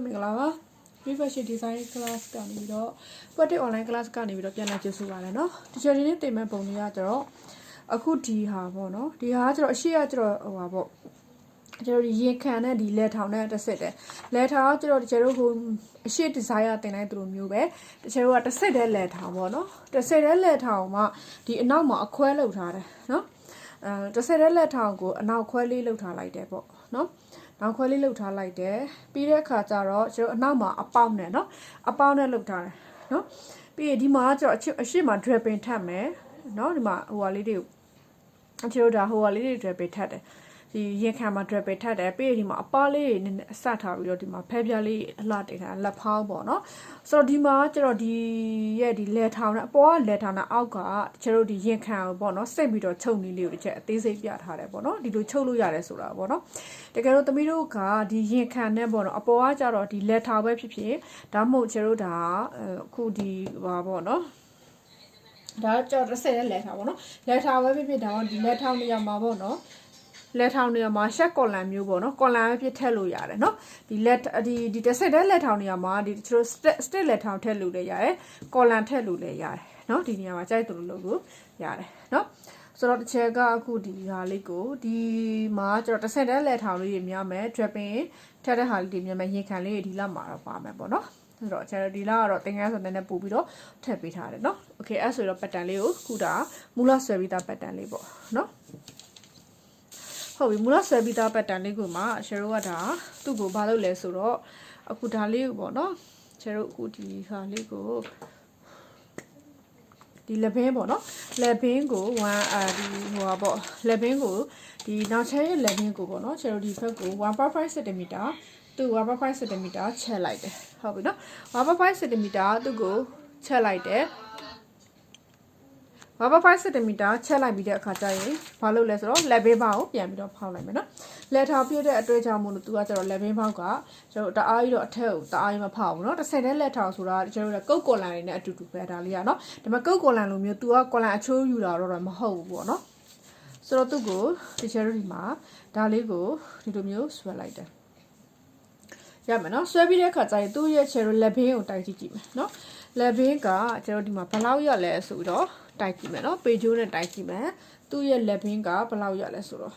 မင်္ဂလာပါ Refashion Design Class ကနေပြီးတော့ Poetic Online Class ကနေပြီးတော့ပြန်လာကြည့်ဆိုပါရနော်ဒီချိန်ဒီနေ့တင်မဲ့ပုံတွေကကျတော့အခုဒီဟာပေါ့နော်ဒီဟာကကျတော့အရှိကကျတော့ဟိုပါပေါ့ကျတော့ရင်ခံတဲ့ဒီလက်ထောင်နဲ့တစ်စစ်တယ်လက်ထောင်ကကျတော့ကျတော့ဟိုအရှိ design ရတင်တိုင်းသူတို့မျိုးပဲတချို့ကတစ်စစ်တဲ့လက်ထောင်ပေါ့နော်တစ်စစ်တဲ့လက်ထောင်မှာဒီအနောက်မှာအခွဲလောက်ထားတယ်နော်တစ်စစ်တဲ့လက်ထောင်ကိုအနောက်ခွဲလေးလောက်ထားလိုက်တယ်ပေါ့နော်နောက်ခွဲလေးလှုပ်ထားလိုက်တယ်ပြီးတဲ့အခါကျတော့ကျွန်တော်အနောက်မှာအပေါက်နဲ့เนาะအပေါက်နဲ့လှုပ်ထားတယ်เนาะပြီးရင်ဒီမှာကျွန်တော်အရှိမ draping ထပ်မယ်เนาะဒီမှာဟိုဟာလေးတွေကိုကျွန်တော်ဒါဟိုဟာလေးတွေ draping ထပ်တယ်ဒီရင်ခံမှာ draping ထပ်တယ်ပြီးရင်ဒီမှာအပေါက်လေးတွေနည်းနည်းအစထားပြီးတော့ဒီမှာဖဲပြားလေးအလှတင်ထားလက်ဖောင်းပေါ့เนาะဆိုတော့ဒီမှာကျွန်တော်ဒီရဲ့ဒီလက်ထောင်နဲ့အပေါ်ကလက်ထောင်နဲ့အောက်ကကျွန်တော်ဒီရင်ခံပေါ့เนาะစိတ်ပြီးတော့ချုပ်နည်းလေးကိုတစ်ချက်အသေးစိတ်ပြထားတယ်ပေါ့เนาะဒီလိုချုပ်လို့ရတယ်ဆိုတာပေါ့เนาะတကယ်လို့သမီးတို့ကဒီရင်ခံနဲ့ပေါ့နော်အပေါ်ကကြတော့ဒီလက်ထောင်ပဲဖြစ်ဖြစ်ဒါမှမဟုတ်ကျတို့ဒါအခုဒီဟာပေါ့နော်ဒါကြော်တစ်ဆယ်လက်ထောင်ပေါ့နော်လက်ထောင်ပဲဖြစ်ဖြစ်ဒါမှဒီလက်ထောင်နေရာမှာပေါ့နော်လက်ထောင်နေရာမှာရှက်ကော်လန်မျိုးပေါ့နော်ကော်လန်ပဲဖြစ်ထည့်လို့ရတယ်နော်ဒီလက်ဒီတစ်ဆယ်တဲ့လက်ထောင်နေရာမှာဒီကျတို့ stick လက်ထောင်ထည့်လို့လည်းရတယ်ကော်လန်ထည့်လို့လည်းရတယ်နော်ဒီနေရာမှာကြိုက်တယ်လို့လုပ်လို့ရတယ်နော်ဆိုတော့တစ်ချက်ကအခုဒီဟာလေးကိုဒီမှာကျွန်တော်တစ်ဆင့်တဲ့လက်ထောင်လေးတွေများမယ် draping ထက်တဲ့ဟာလေးတွေများမယ်ရင်ခံလေးတွေဒီလောက်မှာတော့ပါမယ်ပေါ့နော်ဆိုတော့ကျွန်တော်ဒီလောက်ကတော့သင်္ကန်းဆိုတဲ့နဲ့ပို့ပြီးတော့ထည့်ပေးထားတယ်နော်โอเคအဲ့ဆိုတော့ပတ်တန်လေးကိုခုဒါမူလဆွဲပြီးသားပတ်တန်လေးပေါ့နော်ဟုတ်ပြီမူလဆွဲပြီးသားပတ်တန်လေးကိုမှရှယ်ရိုးကဒါသူ့ကိုဘာလုပ်လဲဆိုတော့အခုဒါလေးကိုပေါ့နော်ရှယ်ရိုးအခုဒီဟာလေးကိုဒီလက်ဘင်းပေါ့နော်လက်ဘင်းကိုဒီဟိုပါပေါ့လက်ဘင်းကိုဒီနောက်ချဲရဲ့လက်ဘင်းကိုပေါ့နော်ကျွန်တော်ဒီဘက်ကို1.5 cm သူ့1.5 cm ချက်လိုက်တယ်ဟုတ်ပြီနော်1.5 cm သူ့ကိုချက်လိုက်တယ်1.5 cm ချက်လိုက်ပြီးတဲ့အခါကျရင်ဘာလုပ်လဲဆိုတော့လက်ဘင်းဘောက်ကိုပြန်ပြီးတော့ဖောက်လိုက်မယ်နော်လက်ထောင်ပြည့်တဲ့အတွေ့အကြုံမို့လို့သူကကျတော့လက်ဘင်းဘောက်ကကျွန်တော်တအားကြီးတော့အထက်ကိုတအားကြီးမဖောက်ဘူးနော်တစ်ဆယ်တဲ့လက်ထောင်ဆိုတာကျွန်တော်ကုတ်ကော်လန်တွေနဲ့အတူတူပဲဒါလေးကနော်ဒါပေမဲ့ကုတ်ကော်လန်လိုမျိုးသူကကော်လန်အချိုးယူတာတော့မဟုတ်ဘူးပေါ့နော်ဆိုတော့သူ့ကိုဒီချယ်ရီမှာဒါလေးကိုဒီလိုမျိုးဆွဲလိုက်တယ်ရမယ်နော်ဆွဲပြီးတဲ့အခါကျရင်သူ့ရဲ့ချယ်ရီလက်ဘင်းကိုတိုက်ကြည့်မယ်နော်လက်ဘင်းကကျွန်တော်ဒီမှာဘယ်လောက်ရလဲဆိုတော့တိုက်ကြည့်မယ်နော်ပေဂျိုးနဲ့တိုက်ကြည့်မယ်သူ့ရဲ့လက်ဘင်းကဘယ်လောက်ရလဲဆိုတော့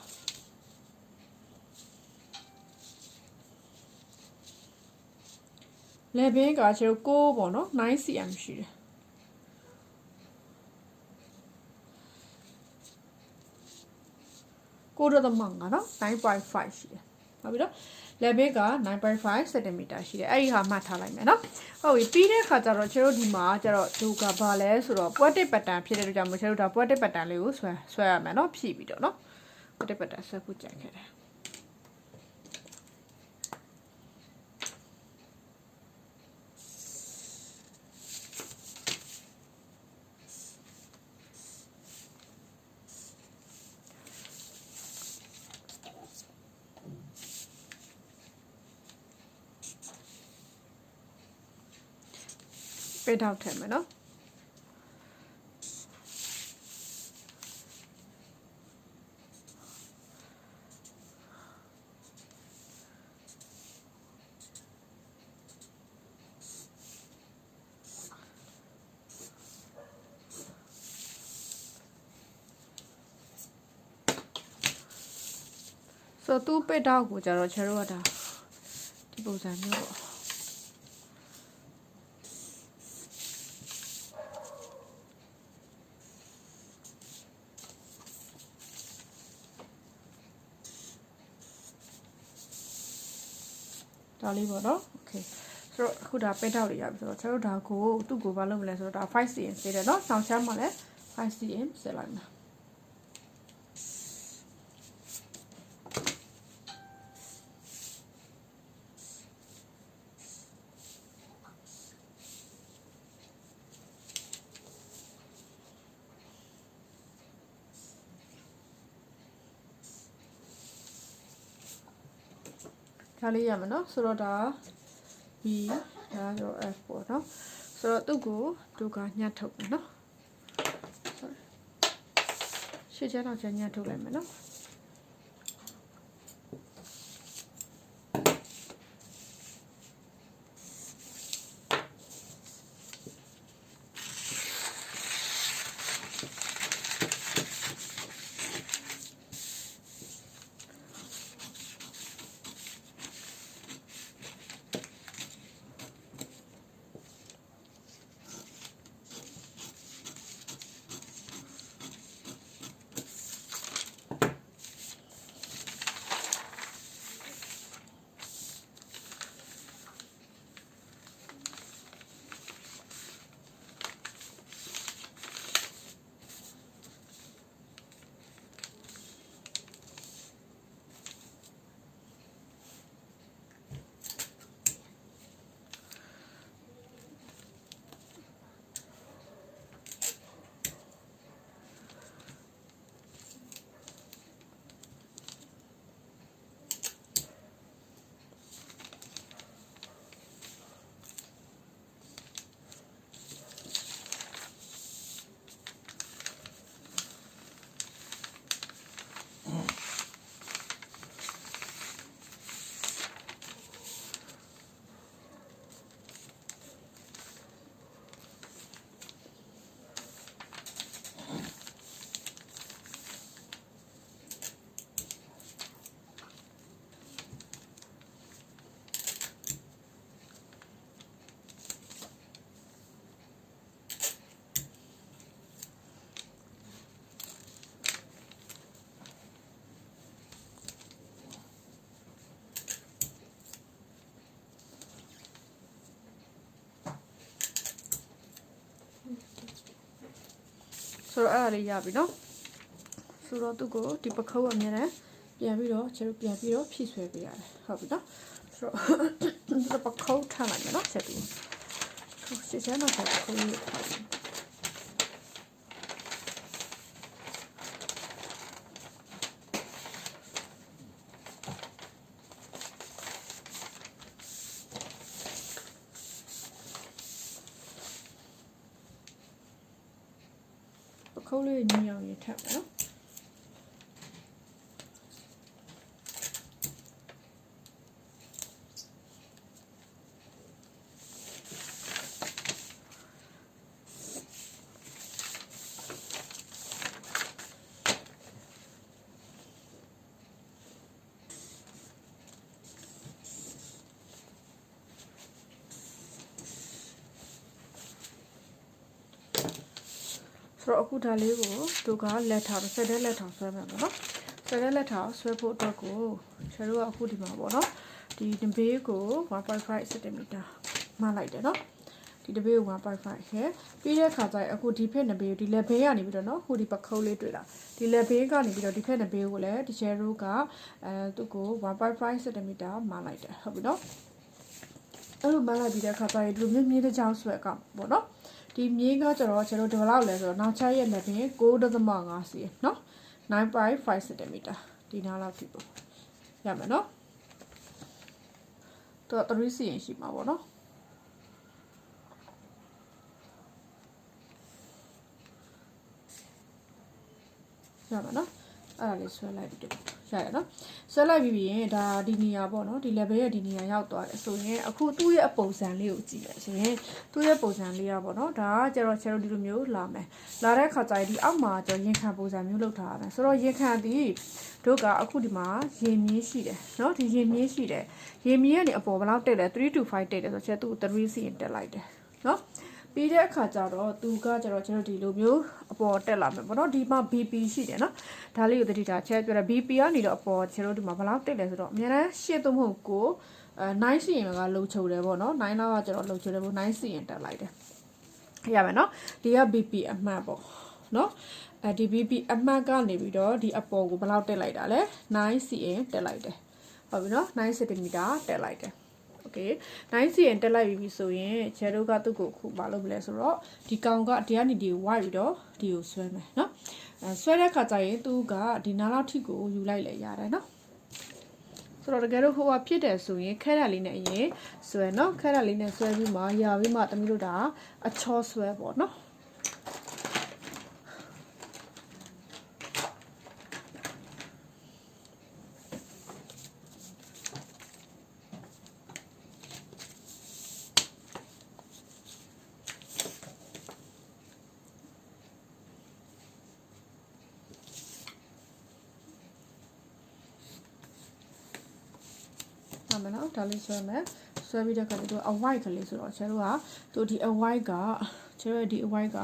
လက်ဘင်းကကျွန်တော်6ပေါ့နော် 9cm ရှိတယ်9.5နော် 9.5 ရှိတယ်ဟုတ်ပြီနော်လက်ဘင်းက 9.5 cm ရှိတယ်အဲ့ဒီဟာမှတ်ထားလိုက်မယ်နော်ဟုတ်ပြီပြီးတဲ့အခါကျတော့ကျွန်တော်ဒီမှာကျတော့ဒုကဘာလဲဆိုတော့ poetic pattern ဖြစ်တဲ့အတွက်ကြောင့်ကျွန်တော်ဒါ poetic pattern လေးကိုဆွဲရမယ်နော်ဖြည့်ပြီးတော့နော် poetic pattern ဆွဲဖို့ကြံခဲ့တယ်ပိတ်ထောက်ထည့်မယ်နော်ဆိုသူ့ပိတ်ထောက်ကိုကျတော့ချယ်တော့ဒါဒီပုံစံမျိုးပေါ့ဒါလေးပေါ့နော်โอเคဆိုတော့အခုဒါပိတ်ထောက်လေးရပြီဆိုတော့ကျွန်တော်ဒါကိုသူ့ကိုဘာလုပ်မလဲဆိုတော့ဒါ 5cm စေးတယ်เนาะဆောင်းချမ်းမှာလဲ 5cm စေးလိုက်မှာဒါလေးရမယ်နော်ဆိုတော့ဒါ B ဒါဆို F ပေါ့နော်ဆိုတော့သူ့ကိုသူကညှပ်ထုတ်မယ်နော် sorry ရှေ့ကျတော့ညှပ်ထုတ်လိုက်မယ်နော် ဒါ ဆိုတော့အဲ့ဒါလေးရပြီနော်ဆိုတော့သူ့ကိုဒီပခုံးအမြဲတမ်းပြန်ပြီးတော့ချက်တို့ပြန်ပြီးတော့ဖြည့်ဆွဲပေးရတယ်ဟုတ်ပြီနော်ဆိုတော့ပခုံးထားလိုက်မယ်နော်ချက်တူရှင်းရှင်းတော့ပခုံးလေးထားတယ်ပခုံးလေးညင်အောင်ရထပ်မယ်နော်ဆိုတော့အခုဒါလေးကိုသူကလက်ထောင်ဆက်တဲ့လက်ထောင်ဆွဲမယ်ပေါ့နော်ဆက်တဲ့လက်ထောင်ဆွဲဖို့အတွက်ကိုကျတို့ကအခုဒီမှာပေါ့နော်ဒီတဘေးကို 1.5 cm မှလိုက်တယ်နော်ဒီတဘေးကို 1.5 ခဲပြီးတဲ့အခါကျရင်အခုဒီဖက်နဘေးဒီလက်ဘေးကနေပြီးတော့နော်ဟိုဒီပခုံးလေးတွေ့လားဒီလက်ဘေးကနေပြီးတော့ဒီဖက်နဘေးကိုလည်းဒီကျတို့ကသူ့ကို 1.5 cm မှလိုက်တယ်ဟုတ်ပြီနော်အဲ့လိုမှလိုက်ပြီးတဲ့အခါကျရင်ဒီလိုမြင်းတဲ့ကြောင်းဆွဲကောင်ပေါ့နော်ဒီမြင်းကကျတော့ကျွန်တော်ဒီလောက်လဲဆိုတော့နောက်ချရဲ့လက်ပင် 9.5 cm เนาะ 9.5 cm ဒီနားလောက်ဖြစ်ပေါ့ရမယ်เนาะသူက3 cm ရှိမှာပေါ့เนาะရမယ်เนาะအဲ့ဒါလေးဆွဲလိုက်ပြီးတော့ရတယ်နော်ဆွဲလိုက်ပြီးရင်ဒါဒီနေရာပေါ့နော်ဒီ level ရဲ့ဒီနေရာရောက်သွားတယ်ဆိုရင်အခုသူ့ရဲ့အပုံစံလေးကိုကြည့်ရရှင်သူ့ရဲ့ပုံစံလေးอ่ะပေါ့နော်ဒါကကျတော့ကျတော့ဒီလိုမျိုးလာမယ်လာတဲ့ခါကျရင်ဒီအောက်မှာကျတော့ရင်ခံပုံစံမျိုးလုပ်ထားရမယ်ဆိုတော့ရင်ခံပြီးတို့ကအခုဒီမှာရင်မြင်းရှိတယ်နော်ဒီရင်မြင်းရှိတယ်ရင်မြင်းကနေအပေါ်ဘယ်လောက်တက်လဲ3 to 5တက်တယ်ဆိုတော့ကျသူ့3 cm တက်လိုက်တယ်နော်ပြီးတဲ့အခါကျတော့သူကကျတော့ကျွန်တော်ဒီလိုမျိုးအပေါ်တက်လာမယ်ပေါ့နော်ဒီမှာ BP ရှိတယ်နော်ဒါလေးကိုတတိတာချက်ပြောတာ BP ကနေတော့အပေါ်ကျွန်တော်ဒီမှာဘယ်လောက်တက်လဲဆိုတော့အများနဲ့ရှစ်သုံးဖို့ကို9 cm ကလုံချုံတယ်ပေါ့နော်9လောက်ကကျတော့လုံချုံတယ်ပေါ့9 cm တက်လိုက်တယ်ရမယ်နော်ဒီက BP အမှတ်ပေါ့နော်ဒီ BP အမှတ်ကနေပြီးတော့ဒီအပေါ်ကိုဘယ်လောက်တက်လိုက်တာလဲ9 cm တက်လိုက်တယ်ဟုတ်ပြီနော်9 cm တက်လိုက်တယ်Okay 9 cm တက်လိုက်ပြီဆိုရင်ကျဲတို့ကသူ့ကိုအခုမလုပ်မလဲဆိုတော့ဒီကောင်ကဒီကနေဒီဝိုက်ပြီးတော့ဒီကိုဆွဲမယ်เนาะဆွဲတဲ့ခါကျရင်သူကဒီနားလောက်ထိကိုယူလိုက်လဲရတယ်เนาะဆိုတော့တကယ်လို့ဟိုကဖြစ်တယ်ဆိုရင်ခဲတာလေးနဲ့အရင်ဆွဲเนาะခဲတာလေးနဲ့ဆွဲပြီးမှရာပြီးမှတမီးတို့ဒါအချောဆွဲပေါ့เนาะမနော်ဒါလေးဆွဲမယ်ဆွဲပြီးတဲ့အခါကျတော့အဝိုက်ကလေးဆိုတော့ကျတို့ကသူဒီအဝိုက်ကကျတို့ဒီအဝိုက်က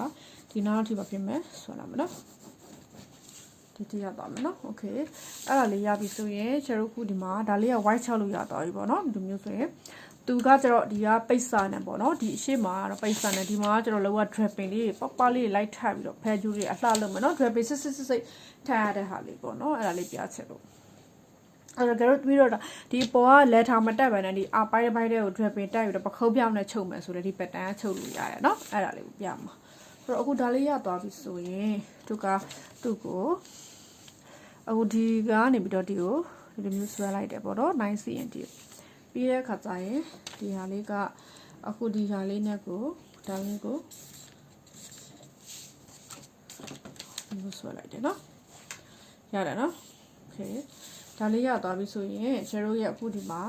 ဒီနားထိပါပြင်မယ်ဆွဲလာမယ်နော်ဒီတိရသွားမယ်နော်โอเคအဲ့ဒါလေးရပြီဆိုရင်ကျတို့ခုဒီမှာဒါလေးက white ချလို့ရသွားပြီပေါ့နော်ဒီမျိုးဆိုရင်သူကကျတော့ဒီကပိတ်စာနဲ့ပေါ့နော်ဒီအရှိမှာတော့ပိတ်စာနဲ့ဒီမှာကျတော့လောက draping လေးပပလေးလိုက်ထပ်ပြီးတော့ဖဲကျူးလေးအလှလုပ်မယ်နော် draping စစ်ထပ်ရတဲ့ဟာလေးပေါ့နော်အဲ့ဒါလေးပြချက်လို့အဲ့တော့တို့ပြီးတော့ဒီပေါ်ကလက်ထောင်မတက်ပဲနဲ့ဒီအပိုင်းတစ်ပိုင်းတွေကို draping တက်ပြီးတော့ပခုံးပြောင်းနဲ့ချုပ်မယ်ဆိုတော့ဒီ pattern ကချုပ်လို့ရတယ်เนาะအဲ့ဒါလေးကိုပြမှာဆိုတော့အခုဒါလေးရသွားပြီဆိုရင်သူ့ကိုအခုဒီကနေပြီးတော့ဒီကိုဒီလိုမျိုးဆွဲလိုက်တယ်ပေါ့နော်9 cm ပြီးတဲ့အခါကျရင်ဒီဟာလေးကအခုဒီဟာလေးနဲ့ကိုဒါလေးကိုမျိုးဆွဲလိုက်တယ်เนาะရတယ်เนาะโอเคဒါလေးရသွားပြီဆိုရင်ကျတို့ရဲ့အခုဒီမှာ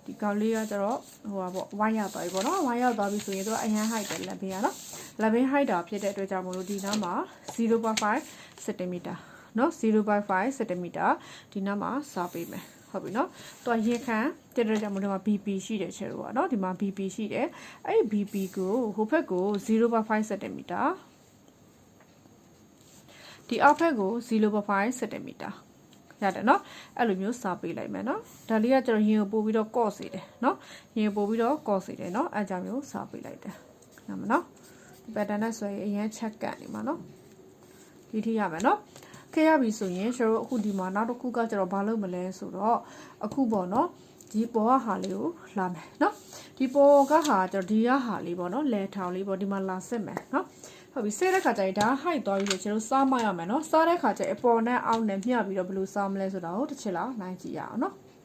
ဒီကောင်လေးကကျတော့ဟိုပါပေါ့ဝိုင်းရသွားပြီပေါ့နော်ဝိုင်းရောက်သွားပြီဆိုရင်သူကအရန် height တယ်လက်ဘေးကနော်လက်ဘေး height တာဖြစ်တဲ့အတွက်ကြောင့်မလို့ဒီနားမှာ 0.5 cm နော် 0.5 cm ဒီနားမှာစားပေးမယ်ဟုတ်ပြီနော်သူကရင်ခံတဲ့အတွက်ကြောင့်မလို့ဒီမှာ BP ရှိတယ်ကျတို့ကနော်ဒီမှာ BP ရှိတယ်အဲ့ဒီ BP ကိုဟိုဘက်ကို 0.5 cm ဒီအောက်ဘက်ကို 0.5 cmရတယ်เนาะအဲ့လိုမျိုးစာပေးလိုက်မယ်เนาะဒါလေးကကျတော့ရင်ကိုပို့ပြီးတော့ကော့စေတယ်เนาะရင်ပို့ပြီးတော့ကော့စေတယ်เนาะအဲ့ကြောင့်မျိုးစာပေးလိုက်တယ်နားမเนาะဒီ pattern နဲ့ဆိုရင်အရင် check ကန်နေမှာเนาะ ဒီထိရမယ်နော်ခဲ့ရပြီဆိုရင်ကျွန်တော်အခုဒီမှာနောက်တစ်ခုကကျတော့ဘာလုပ်မလဲဆိုတော့အခုပေါ့နော်ဒီပေါ်ကဟာလေးကိုလာမယ်နော်ဒီပေါ်ကဟာကျတော့ဒီကဟာလေးပေါ့နော်လဲထောင်လေးပေါ့ဒီမှာလာစစ်မယ်နော်ဟုတ်ပြီစစ်တဲ့ခါကျရင်ဒါ height သွားပြီဆိုကျွန်တော်စားမရမယ်နော်စားတဲ့ခါကျအပေါ်နဲ့အောက်နဲ့မျှပြီးတော့ဘယ်လိုစားမလဲဆိုတာကိုတစ်ချက်လောက်နိုင်ကြည့်ရအောင်နော်